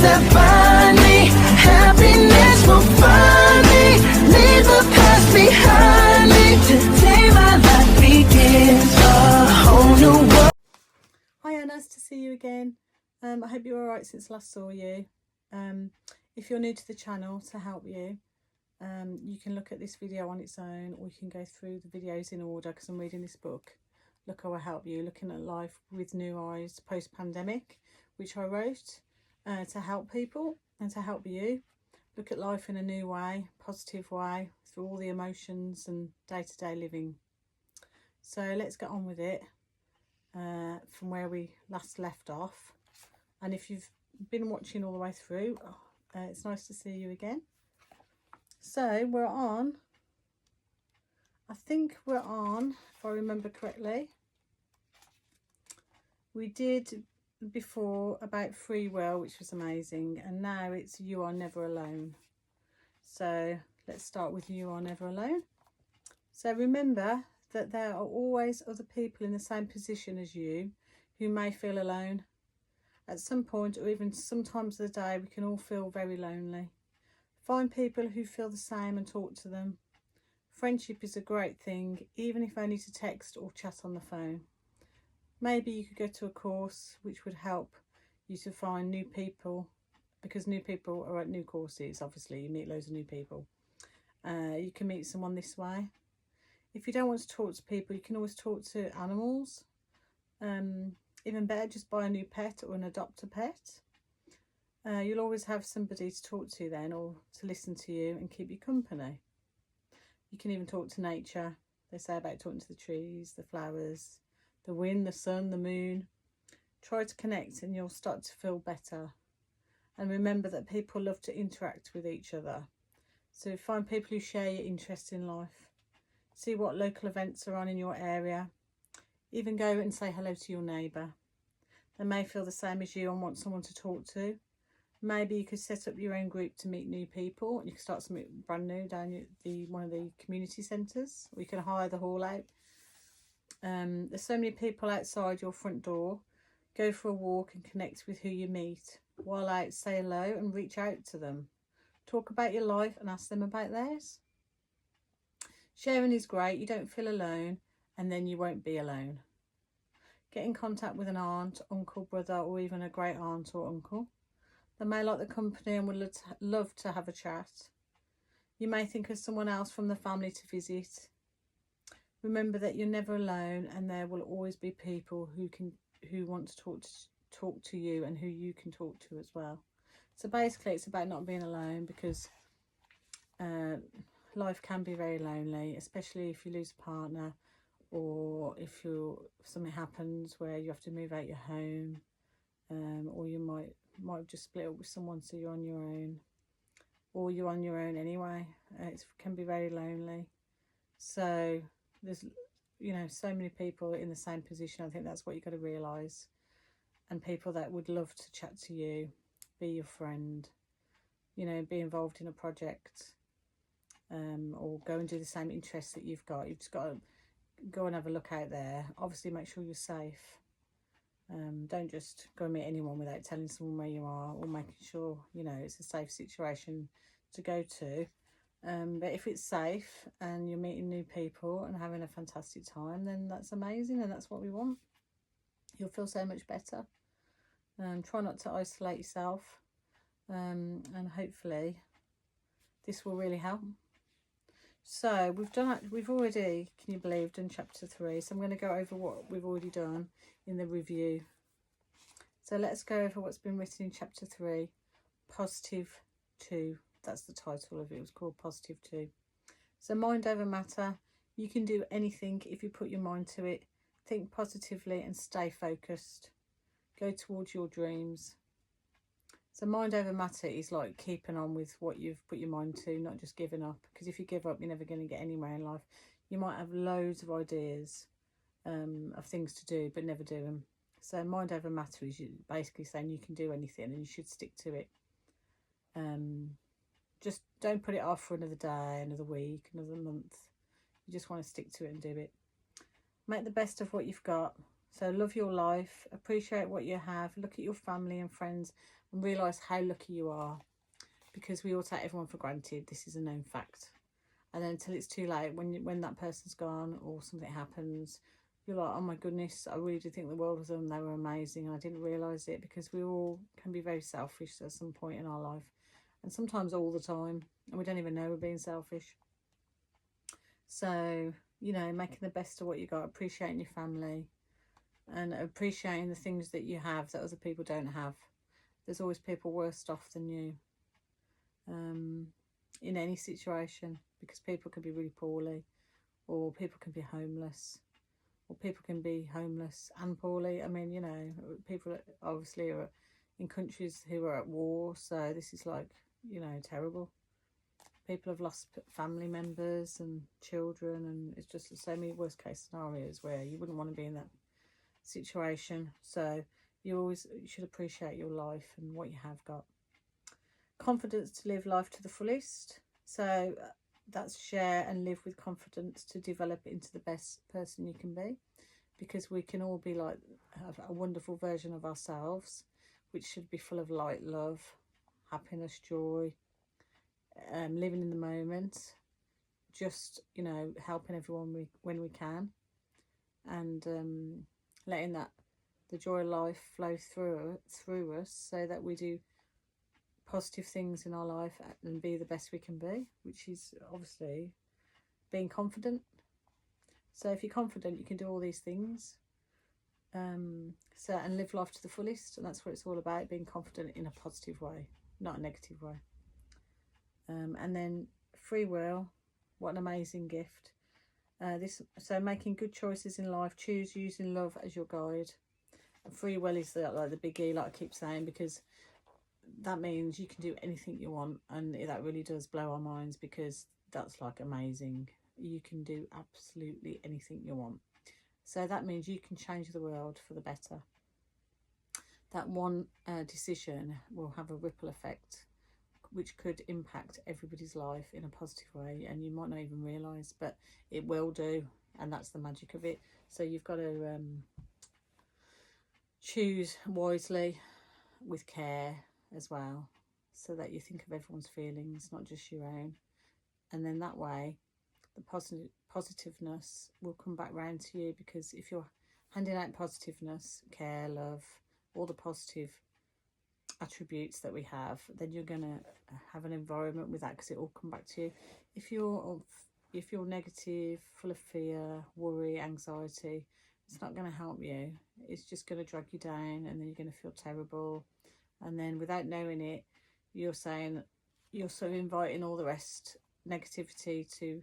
chains that bind me. Happiness will find me. Leave the past behind me. Today my life begins a whole new world. Hiya, nice to see you again. I hope you're alright since last saw you. If you're new to the channel, to help you, you can look at this video on its own, or you can go through the videos in order, because I'm reading this book, Look How I Help You, Looking at Life with New Eyes Post-Pandemic, which I wrote to help people and to help you look at life in a new way, positive way, through all the emotions and day-to-day living. So let's get on with it from where we last left off. And if you've been watching all the way through, it's nice to see you again. So we're on, I think we're on, if I remember correctly, we did before about free will, which was amazing, and now it's You Are Never Alone. So let's start with You Are Never Alone. So remember that there are always other people in the same position as you who may feel alone. At some point, or even sometimes of the day, we can all feel very lonely. Find people who feel the same and talk to them. Friendship is a great thing, even if only to text or chat on the phone. Maybe you could go to a course which would help you to find new people, because new people are at new courses. Obviously, you meet loads of new people. You can meet someone this way. If you don't want to talk to people, you can always talk to animals. Even better, just buy a new pet or adopt a pet. You'll always have somebody to talk to then, or to listen to you and keep you company. You can even talk to nature. They say about talking to the trees, the flowers, the wind, the sun, the moon. Try to connect and you'll start to feel better. And remember that people love to interact with each other. So find people who share your interest in life. See what local events are on in your area. Even go and say hello to your neighbour. They may feel the same as you and want someone to talk to. Maybe you could set up your own group to meet new people. You could start something brand new down at one of the community centres. Or you can hire the hall out. There's so many people outside your front door. Go for a walk and connect with who you meet. While out, say hello and reach out to them. Talk about your life and ask them about theirs. Sharing is great. You don't feel alone, and then you won't be alone. Get in contact with an aunt, uncle, brother, or even a great aunt or uncle. They may like the company and would love to have a chat. You may think of someone else from the family to visit. Remember that you're never alone, and there will always be people who want to talk to you, and who you can talk to as well. So basically, it's about not being alone, because life can be very lonely, especially if you lose a partner, or if something happens where you have to move out your home, or you might have just split up with someone, so you're on your own, or you're on your own anyway. It can be very lonely. So there's so many people in the same position. I think that's what you've got to realise. And people that would love to chat to you, be your friend, be involved in a project, or go and do the same interests that you've got. You've just got to go and have a look out there. Obviously, make sure you're safe. Don't just go and meet anyone without telling someone where you are, or making sure it's a safe situation to go to. But if it's safe and you're meeting new people and having a fantastic time, then that's amazing, and that's what we want. You'll feel so much better. Try not to isolate yourself, and hopefully this will really help. So we've already, can you believe, done chapter 3. So I'm going to go over what we've already done in the review. So let's go over what's been written in chapter 3, Positive 2. That's the title of it. It was called Positive 2. So mind over matter. You can do anything if you put your mind to it. Think positively and stay focused. Go towards your dreams. So mind over matter is like keeping on with what you've put your mind to, not just giving up. Because if you give up, you're never going to get anywhere in life. You might have loads of ideas of things to do, but never do them. So mind over matter is basically saying you can do anything and you should stick to it. Just don't put it off for another day, another week, another month. You just want to stick to it and do it. Make the best of what you've got. So love your life, appreciate what you have, look at your family and friends and realise how lucky you are, because we all take everyone for granted. This is a known fact. And then until it's too late, when that person's gone or something happens, you're like, oh my goodness, I really did think the world was them. They were amazing. And I didn't realise it, because we all can be very selfish at some point in our life. And sometimes all the time. And we don't even know we're being selfish. So, you know, making the best of what you got, appreciating your family and appreciating the things that you have that other people don't have. There's always people worse off than you in any situation, because people can be really poorly, or people can be homeless, or people can be homeless and poorly. I mean, you know, people obviously are in countries who are at war, so this is like, you know, terrible. People have lost family members and children, and it's just so many worst case scenarios where you wouldn't want to be in that situation. So you should appreciate your life and what you have got. Confidence to live life to the fullest. So that's share and live with confidence to develop into the best person you can be, because we can all be like, have a wonderful version of ourselves, which should be full of light, love, happiness, joy, living in the moment, just, you know, helping everyone when we can, and letting the joy of life flow through us, so that we do positive things in our life and be the best we can be, which is obviously being confident. So if you're confident, you can do all these things, and live life to the fullest. And that's what it's all about, being confident in a positive way, not a negative way. And then free will, what an amazing gift. So making good choices in life, choose using love as your guide. And free will is like the biggie, like I keep saying, because that means you can do anything you want, and that really does blow our minds, because that's like amazing. You can do absolutely anything you want. So that means you can change the world for the better. That one decision will have a ripple effect, which could impact everybody's life in a positive way, and you might not even realise, but it will do, and that's the magic of it. So you've got to choose wisely, with care as well, so that you think of everyone's feelings, not just your own. And then that way the positiveness will come back round to you, because if you're handing out positiveness, care, love, all the positive attributes that we have, then you're going to have an environment with that, because it will come back to you. If you're negative, full of fear, worry, anxiety, it's not going to help you. It's just going to drag you down, and then you're going to feel terrible. And then without knowing it, you're sort of inviting all the rest negativity to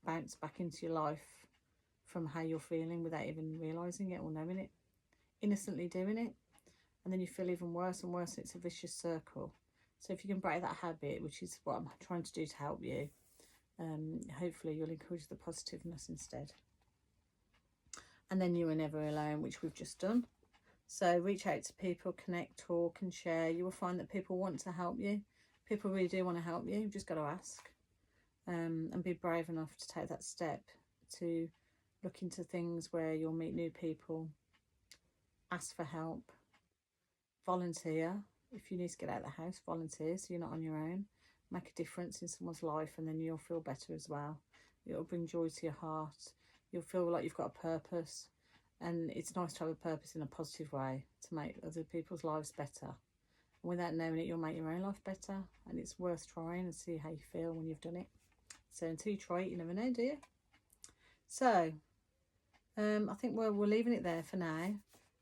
bounce back into your life from how you're feeling, without even realising it or knowing it, innocently doing it. And then you feel even worse and worse. It's a vicious circle. So if you can break that habit, which is what I'm trying to do to help you, hopefully you'll encourage the positiveness instead. And then you are never alone, which we've just done. So reach out to people, connect, talk and share. You will find that people want to help you. People really do want to help you. You've just got to ask, and be brave enough to take that step to look into things where you'll meet new people, ask for help, volunteer. If you need to get out of the house, volunteer, so you're not on your own. Make a difference in someone's life, and then you'll feel better as well. It'll bring joy to your heart. You'll feel like you've got a purpose. And it's nice to have a purpose in a positive way, to make other people's lives better. And without knowing it, you'll make your own life better. And it's worth trying, and see how you feel when you've done it. So until you try it, you never know, do you? So I think we're leaving it there for now.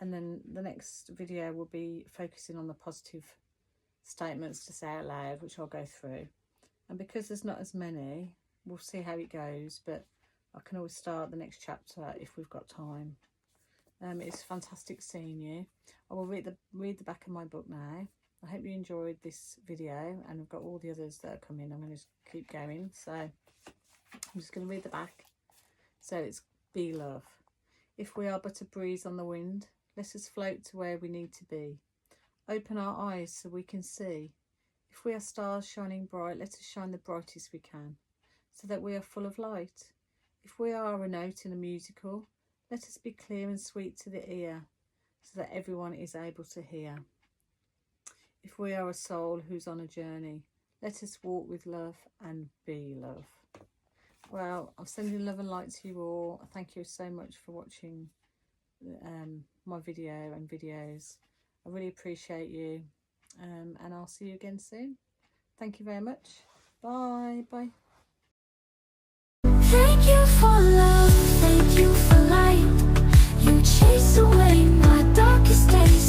And then the next video will be focusing on the positive statements to say out loud, which I'll go through. And because there's not as many, we'll see how it goes. But I can always start the next chapter if we've got time. It's fantastic seeing you. I will read the back of my book now. I hope you enjoyed this video, and I've got all the others that are coming. I'm going to keep going. So I'm just going to read the back. So it's be love. If we are but a breeze on the wind, let us float to where we need to be. Open our eyes so we can see. If we are stars shining bright, let us shine the brightest we can, so that we are full of light. If we are a note in a musical, Let us be clear and sweet to the ear, so that everyone is able to hear. If we are a soul who's on a journey, let us walk with love and be love. Well, I'm sending love and light to you all. Thank you so much for watching my video and videos. I really appreciate you, and I'll see you again soon. Thank you very much. Bye. Bye. Thank you for love, thank you for light. You chase away my darkest days.